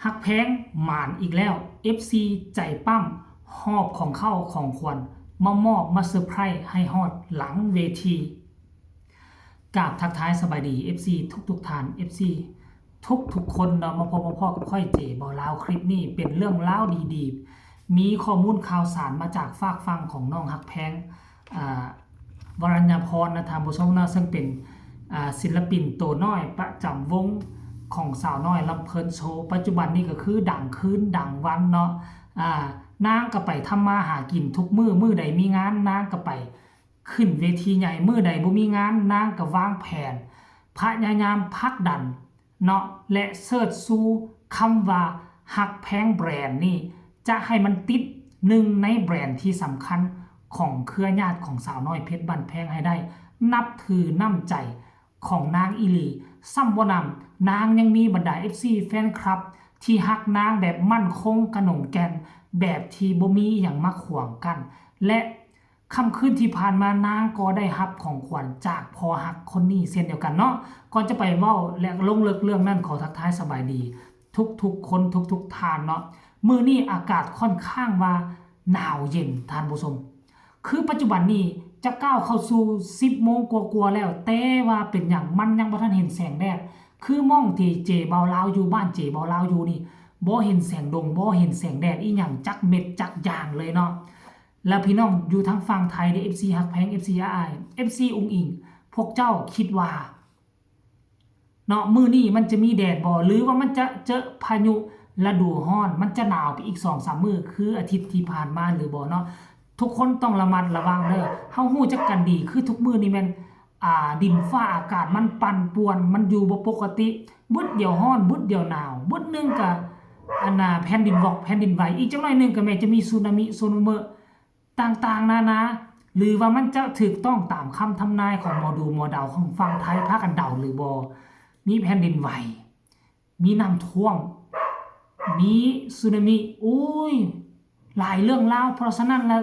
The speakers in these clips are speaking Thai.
ฮักแพงหมานอีกแล้ว FC ใจปั้มหอบของเข้าของควรมามอบมาเซอร์ไพรส์ให้ฮอดหลังเวทีกราบทักทายสบายดี FC ทุกท่าน FC ทุกคนเนาะมาพบมาพ่อกับค่อยเจบ่ลาวคลิปนี้เป็นเรื่องเล่าดีๆมีข้อมูลข่าวสารมาจากฝากฟังของน้องฮักแพงวรัญญาพรนะท่านผู้ชมนะซึ่งเป็นศิลปินตัวน้อยประจำวงของสาวน้อยลำเพลินโชว์ปัจจุบันนี้ก็คือดังคืนดังวันเนาะนางก็ไปทำมาหากินทุกมื้อใดมีงานนางก็ไปขึ้นเวทีใหญ่มื้อใดบ่มีงานนางก็วางแผนพยายามพักดันเนาะและเสิร์ชสู่คำว่าฮักแพงแบรนด์นี่จะให้มันติดหนึ่งในแบรนด์ที่สำคัญของเครือญาติของสาวน้อยเพชรบ้านแพงให้ได้นับถือน้ำใจของนางอีหลีซ้ำบ่นำนางยังมีบรรดา FC แฟนคลับที่ฮักนางแบบมั่นคงกระหน่งแกนแบบที่บ่มีอย่างมาขวางกันและค่ำคืนที่ผ่านมานางก็ได้รับของขวัญจากพอฮักคนนี้เช่นเดียวกันเนาะก่อนจะไปเว้าและลงลึกเรื่องนั้นขอทักทายสบายดีทุกคนทุกท่านเนาะมื้อนี้อากาศค่อนข้างว่าหนาวเย็นท่านผู้ชมคือปัจจุบันนี้จะก้าวเข้าสู่10โมงกว่าๆแล้วแต่ว่าเป็นอย่างมันยังบ่ทันเห็นแสงแดดคือมองที่เจเบาลาวอยู่บ้านเจเบาลาวอยู่นี่บ่เห็นแสงดงบ่เห็นแสงแดดอีหยังจักเม็ดจักอย่างเลยเนาะแล้วพี่น้องอยู่ทางฝั่งไทยใน FC ฮักแพง FC RI FC อุงอิงพวกเจ้าคิดว่าเนาะมื้อนี้มันจะมีแดดบ่หรือว่ามันจะเจอพายุฤดูร้อนมันจะหนาวไปอีก 2-3 มื้อคืออาทิตย์ที่ผ่านมาหรือบ่เนาะทุกคนต้องระมัดระวังเด้อเฮาฮู้จักกันดีคือทุกมื้อนี่แม่นดินฟ้าอากาศมันปั่นป่วนมันอยู่บ่ปกติบึดเดียวร้อนบึดเดียวหนาวบึดนึงก็แผ่นดินแผ่นดินไหวอีกจักหน่อยนึงก็แม้จะมีสึนามิโซนเมอต่างๆนานาหรือว่ามันจะถูกต้องตามคำทำนายของหมอดูหมอเดาของฝั่งไทยพากันเดาหรือบ่มีแผ่นดินไหวมีน้ำท่วมมีสึนามิโอ้ยหลายเรื่องราวเพราะฉะนั้นแล้ว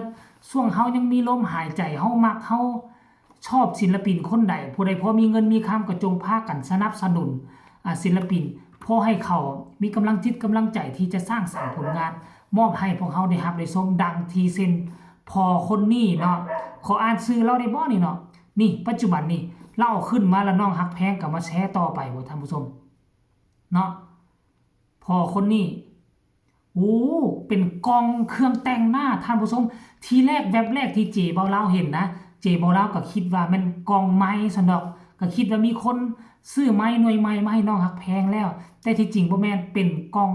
ช่วงเฮายังมีลมหายใจเฮามักเฮาชอบศิลปินคนใดผู้ใดพอมีเงินมีคำก็จงพากันสนับสนุนศิลปินพอให้เขามีกำลังจิตกำลังใจที่จะสร้างสรรค์ผลงานมอบให้พวกเฮาได้รับได้ชมดังทีเซนพอคนนี้เนาะขออ่านชื่อเราได้บ่นี่เนาะนี่ปัจจุบันนี้เราเอาขึ้นมาแล้วน้องฮักแพงก็มาแชร์ต่อไปบ่ท่านผู้ชมเนาะพอคนนี้โอ้เป็นกองเครื่องแต่งหน้าท่านผู้ชมทีแรกแวบแรกที่เจเบาลาวเห็นนะเจเบาลาวก็คิดว่ามันกองไม้ซั่นดอกก็คิดว่ามีคนซื้อไม้หน่วยไม้มาให้น้องฮักแพงแล้วแต่ที่จริงบ่แม่นเป็นกอง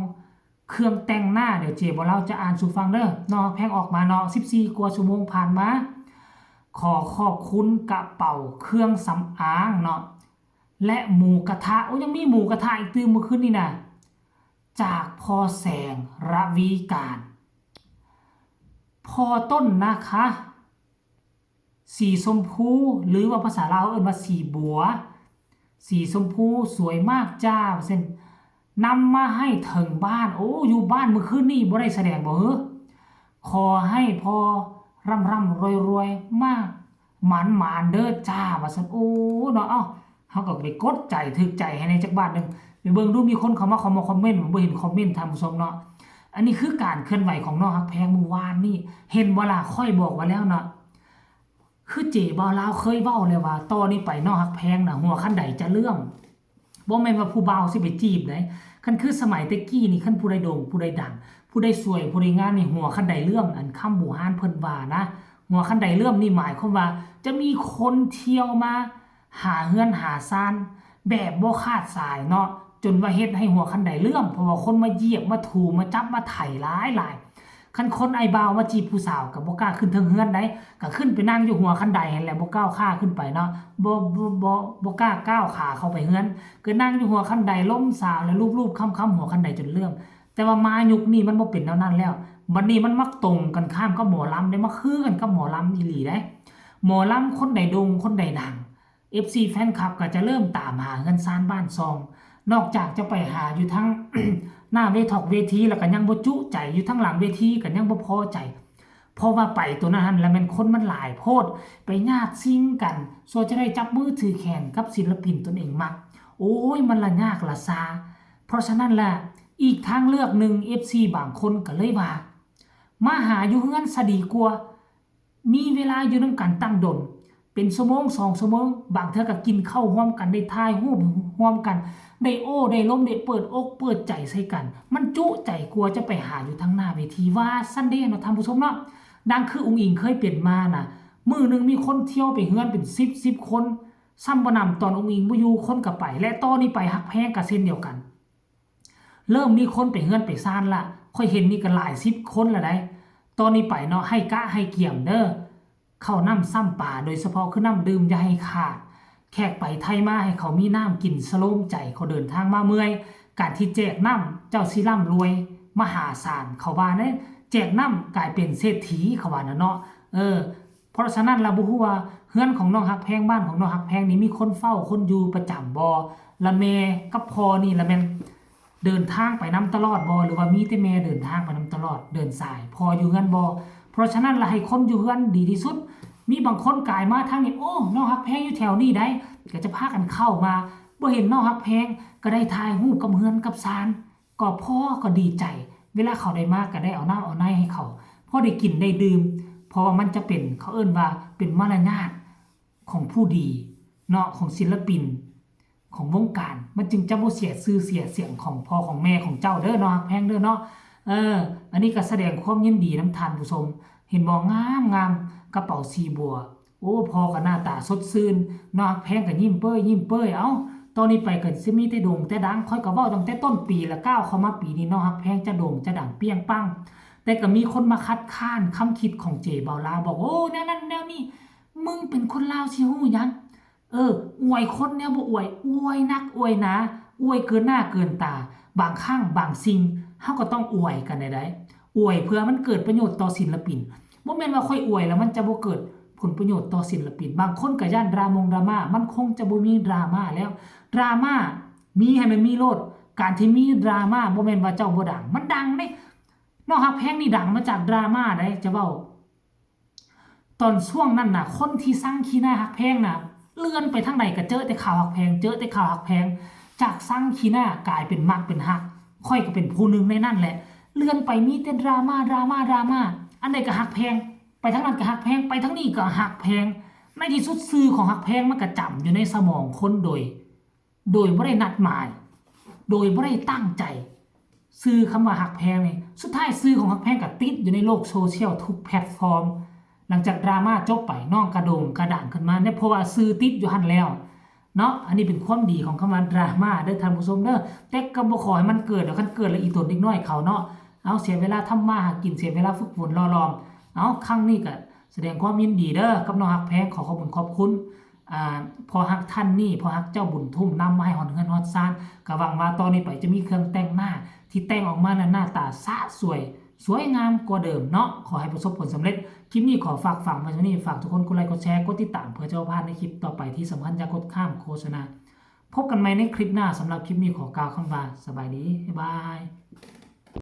เครื่องแต่งหน้าเดี๋ยวเจเบาลาวจะอ่านสู่ฟังเด้อน้องฮักแพงออกมาเนาะ14กว่าชั่วโมงผ่านมาขอขอบคุณกระเป๋าเครื่องสำอางเนาะและหมูกระทะโอ้ยังมีหมูกระทะอีกตื่มเมื่อคืนนี่นะจากพอแสงระวีการพอต้นนะคะสีชมพูหรือว่าภาษาลาวเอิ้นว่าสีบัวสีชมพูสวยมากจ้าเส้นนำมาให้ถึงบ้านโอ้อยู่บ้านเมื่อคืนนี่บ่ได้แสดงบ่เฮ้อขอให้พอร่ำรวยมากหมานเด้อจ้าว่าซั่นโอ้เนาะเอ้าเฮาก็ไปกดใจถึกใจให้ในจักบาทนึงไปเบิ่งดูมีคนเข้ามาคอมเมนต์ผมบ่เห็นคอมเมนต์ท่านผู้ชมเนาะอันนี้คือการเคลื่อนไหวของน้องฮักแพงเมื่อวานนี่เห็นบ่ล่ะค่อยบอกว่าแล้วเนาะคือเจบ่าวลาวเคยเว้าเลยว่าตอนนี้ไปน้องฮักแพงน่ะหัวคันใดจะเรื่องบ่แม่นว่าผู้บ่าวสิไปจีบได้คันคือสมัยตะกี้นี่คันผู้ใดโด่งผู้ใดดังผู้ใดสวยผู้ใดงามนี่หัวคันใดเรื่องอันคำโบราณเพิ่นว่านะหัวคันใดเรื่องนี่หมายความว่าจะมีคนเที่ยวมาหาเฮือนหาซานแบบบ่ขาดสายเนาะจนว่าเฮ็ดให้หัวคันใดเรื่องเพราะว่าคนมาเหยียบมาถูมาจับมาไถหลายคันคนไอ้บ่าวมาจีบผู้สาวก็บ่กล้าขึ้นเทิงเฮือนได้ก็ขึ้นไปนั่งอยู่หัวคันใดนั่นแหละบ่ก้าวขาขึ้นไปเนาะบ่กล้าก้าวขาเข้าไปเฮือนก็นั่งอยู่หัวคันใดล้มสาวแล้วรูปๆค้ำๆหัวคันใดจนเรื่องแต่ว่ามายุคนี้มันบ่เป็นแนวนั้นแล้วบัดนี้มันมักตรงกันข้ามกับหมอลำได้มาคือกันกับหมอลำอีหลีได้หมอลำคนใดโด่งคนใดดัง FC แฟนคลับก็จะเริ่มตามหาเงินซานบ้านซองนอกจากจะไปหาอยู่ทั้ง หน้าเวทีแล้วก็ยังบ่จุใจอยู่ทั้งหลังเวทีก็ยังบ่พอใจเพราะว่าไปตัวนั้นแล้วมันคนมันหลายโพดไปญาติซิ่งกันส่วนจะได้จับมือถือแขนกับศิลปินตนเองมักโอ้ยมันละยากละซาเพราะฉะนั้นล่ะ อีกทางเลือกหนึ่ง FC บางคนก็เลยว่ามาหาอยู่เฮือนซะดีกว่ามีเวลาอยู่นำกันตั้งดนเป็นชั่วโมง2ชั่วโมงบางเทื่อก็กินข้าวร่วมกันได้ถ่ายรูปร่วมกันได้โอ้ได้ล้มได้เปิดอกเปิดใจใส่กันมันจุใจกลัวจะไปหาอยู่ทางหน้าเวทีว่าซันเดย์เนาะท่านผู้ชมเนาะดังคือองค์อิงเคยเปลี่ยนมาน่ะมื้อนึงมีคนเที่ยวไปเฮือนเป็น10คนซ้ำบ่นำตอนองค์อิงบ่อยู่คนก็ไปและตอนนี้ไปฮักแพงก็เช่นเดียวกันเริ่มมีคนไปเฮือนไปซ่านละค่อยเห็นนี่ก็หลาย10คนแล้วได้ตอนนี้ไปเนาะให้กะให้เกี่ยมเด้อเข้าน้ำซ้ำป่าโดยเฉพาะคือน้ำดื่มอย่าให้ขาดแขกไปไทยมาให้เขามีน้ำกินสโลมใจเขาเดินทางมาเมื่อยการที่แจกน้ำเจ้าสิร่ำรวยมหาศาลเขาว่าเนี่ยแจกน้ำกลายเป็นเศรษฐีเขาว่านะเนาะเพราะฉะนั้นเราบ่ฮู้ว่าเฮือนของน้องฮักแพงบ้านของน้องฮักแพงนี่มีคนเฝ้าคนอยู่ประจำบ่ละแม่กับพ่อนี่ละแม่นเดินทางไปนํตลอดบ่หรือว่ามีแต่แม่เดินทางไปนํตลอดเดินสายพออยู่เฮือนบ่เพราะฉะนั้นละให้คนอยู่เฮือนดีที่สุดมีบางคนกายมาทางนี้โอ้น้องฮักแพงอยู่แถวนี้ได้ก็จะพากันเข้ามาบ่เห็นน้องฮักแพงก็ได้ถ่ายรูปกับเฮือนกับศาลก็พ่อก็ดีใจเวลาเขาได้มาก็ได้เอาน้ำเอาในให้เขาพอได้กินได้ดื่มเพราะว่ามันจะเป็นเขาเอิ้นว่าเป็นมารยาทของผู้ดีเนาะของศิลปินของวงการมันจึงจะบ่เสียชื่อเสียเสียงของพ่อของแม่ของเจ้าเด้อเนาะฮักแพงเด้อเนาะอันนี้ก็แสดงความยินดีนำท่านผู้ชมเห็นบ่งามกระเป๋าสีบัวโอ้พ่อก็หน้าตาสดชื่นน้องฮักแพงก็ยิ้มเป้ยเอ้าตอนนี้ไปก็สิมีแต่โด่งแต่ดังค่อยก็เว้าตั้งแต่ต้นปีแล้วก้าวเข้ามาปีนี้น้องฮักแพงจะโด่งจะดังเปี้ยงปังแต่ก็มีคนมาคัดค้านคำคิดของเจเบาลาบอกโอ้แนวนั้นแนวนี้มึงเป็นคนลาวสิฮู้หยังอวยคนแนวบ่อวยนักอวยหนาอวยเกินหน้าเกินตาบางครั้งบางสิ่งเฮาก็ต้องอวยกันได้อวยเพื่อมันเกิดประโยชน์ต่อศิลปินบ่แม่นว่าค่อยอวยแล้วมันจะบ่เกิดผลประโยชน์ต่อศิลปินบางคนก็ย่านดราม่ามันคงจะบ่มีดราม่าแล้วดราม่ามีให้มันมีโลดการที่มีดราม่าบ่แม่นว่าเจ้าบ่ดังมันดังเด้น้องฮักแพงนี่ดังมาจากดราม่าได้จะเว้าตอนช่วงนั้นน่ะคนที่สร้างขี้หน้าฮักแพงน่ะเลื่อนไปทางใดก็เจอแต่ข่าวฮักแพงจากสร้างขี้หน้ากลายเป็นมักเป็นฮักค่อยก็เป็นผู้นึงในนั้นแหละเลื่อนไปมีแต่ดราม่าอันใดก็ฮักแพงไปทางนั้นก็ฮักแพงไปทางนี้ก็ฮักแพงในที่สุดซื่อของฮักแพงมันก็จำอยู่ในสมองคนโดยบ่ได้นัดหมายโดยบ่ได้ตั้งใจซื่อคำว่าฮักแพงนี่สุดท้ายซื่อของฮักแพงก็ติดอยู่ในโลกโซเชียลทุกแพลตฟอร์มหลังจากดราม่าจบไปน้องกระโดงกระด่างขึ้นมาเนี่ยเพราะว่าซื่อติดอยู่หั่นแล้วเนาะอันนี้เป็นความดีของคำว่าดราม่าเด้อท่านผู้ชมเด้อแต่ก็บ่ขอให้มันเกิดแล้วคันเกิดแล้วอีตนเด็กน้อยเขาเนาะเอาเสียเวลาทำมาหากินเสียเวลาฝึกฝนรอลอมเอาครั้งนี้ก็แสดงความยินดีเด้อกับน้องฮักแพงขอขอบคุณพอฮักท่านนี่พอฮักเจ้าบุญทุ่มนำมาให้ฮอดเฮือนฮอดซ่านก็หวังว่าตอนนี้ไปจะมีเครื่องแต่งหน้าที่แต่งออกมาหน้าตาสะสวยงามกว่าเดิมเนาะขอให้ประสบผลสำเร็จคลิปนี้ขอฝากฝังไว้เท่านี้ฝากทุกคนกดไลค์กดแชร์กดติดตามเพื่อจะพลาดในคลิปต่อไปที่สำคัญอย่ากดข้ามโฆษณาพบกันใหม่ในคลิปหน้าสำหรับคลิปนี้ขอกล่าวคำว่าสบายดีบ๊ายบาย